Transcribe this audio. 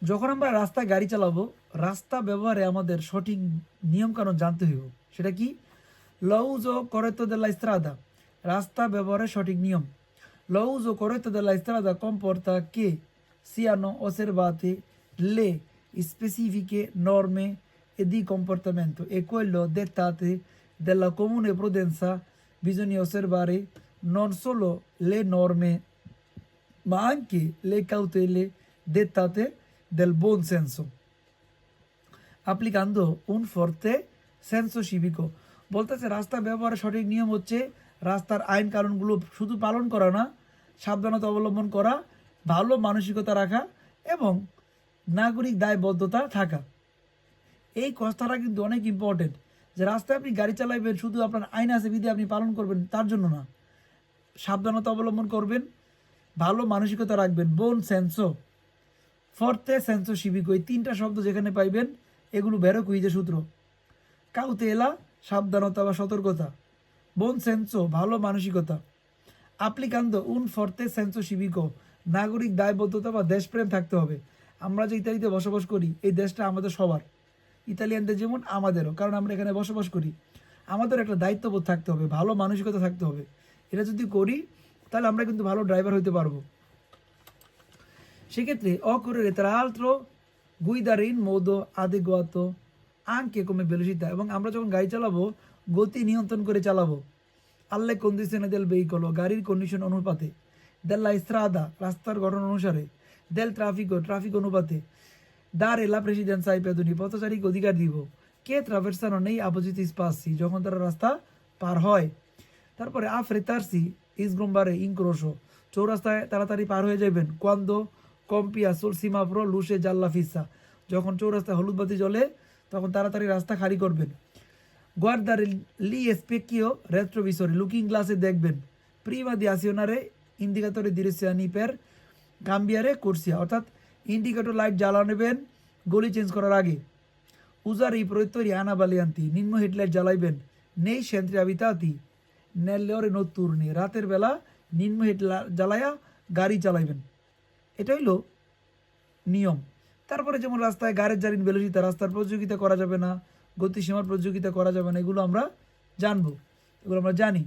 যখন আমরা রাস্তায় গাড়ি চালাবো, রাস্তা ব্যবহারে আমাদের সঠিক নিয়মকানুন জানতে হইব। সেটা কি? L'uso corretto della strada, রাস্তা ব্যবহারের সঠিক নিয়ম। L'uso corretto della strada comporta che siano osservate le specifiche norme e di comportamento e quello dettate dalla comune prudenza. Bisogna osservare non solo le norme ma anche le cautele dettate del buon senso, applicando un forte senso civico। বলতেছে রাস্তা ব্যবহারের সঠিক নিয়ম হচ্ছে রাস্তার আইন কানুনগুলো শুধু পালন করা না, সাবধানতা অবলম্বন করা, ভালো মানসিকতা রাখা এবং নাগরিক দায়বদ্ধতা থাকা। এই কথাটা কিন্তু অনেক ইম্পর্টেন্ট, যে রাস্তায় আপনি গাড়ি চালাবেন শুধু আপনার আইন আছে বিধি আপনি পালন করবেন তার জন্য না, সাবধানতা অবলম্বন করবেন, ভালো মানসিকতা রাখবেন। বোন সেন্সো, ফর্তে সেন্সো সিভিকো, এই তিনটা শব্দ যেখানে পাইবেন এগুলো বেরো কুইজে সূত্র। কাউতেলা, সাবধানতা বা সতর্কতা। বোন সেন্সো, ভালো মানসিকতা। আপ্লিকান্দো উন ফর্তে সেন্সো সিভিকো, নাগরিক দায়বদ্ধতা বা দেশপ্রেম থাকতে হবে। আমরা যে ইতালিতে বসবাস করি এই দেশটা আমাদের সবার, ইতালিয়ানদের যেমন আমাদেরও, কারণ আমরা এখানে বসবাস করি। আমাদের একটা দায়িত্ববোধ থাকতে হবে, ভালো মানসিকতা থাকতে হবে। এটা যদি করি তাহলে আমরা কিন্তু ভালো ড্রাইভার হইতে পারবো। সেক্ষেত্রে occorre tra l'altro guidare in modo adeguato anche come velocità, এবং আমরা যখন গাড়ি চালাবো গতি নিয়ন্ত্রণ করে চালাবো। alle condizioni del veicolo, গাড়ির কন্ডিশন অনুপাতে। della strada, রাস্তার গঠন অনুসারে। del traffico, ট্রাফিক অনুপাতে। dare la precedenza ai pedoni, পথচারীকে অধিকার দিব। che traversano nei appositi spazi, যখন তারা রাস্তা পার হয়। তারপরে affrettarsi sgombare incrocio, চৌরাস্তায় তাড়াতাড়ি পার হয়ে যাবেন। quando compia sul semaforo luce gialla fissa, যখন চৌরাস্তায় হলুদ বাতি জ্বলে তখন তাড়াতাড়ি রাস্তা খালি করবেন। guardare gli specchio retrovisori, looking গ্লাসে দেখবেন। prima di azionare indicatore direzioni per cambiare corsia, অর্থাৎ ইন্ডিকেটর লাইট জ্বালাবেন গলি চেঞ্জ করার আগে। usare i proiettori anabalianti, নিম্ন headlight জ্বালাইবেন। nei centri abitati nelle ore notturne, রাতের বেলা নিম্ন হেড জ্বালায়া গাড়ি চালাইবেন। এটা হইল নিয়ম। তারপরে যেমন রাস্তায় গাড়ির জারিন বেলোসিতা, রাস্তার প্রতিযোগিতা করা যাবে না, গতিসীমার প্রতিযোগিতা করা যাবে না, এগুলো আমরা জানবো, এগুলো আমরা জানি।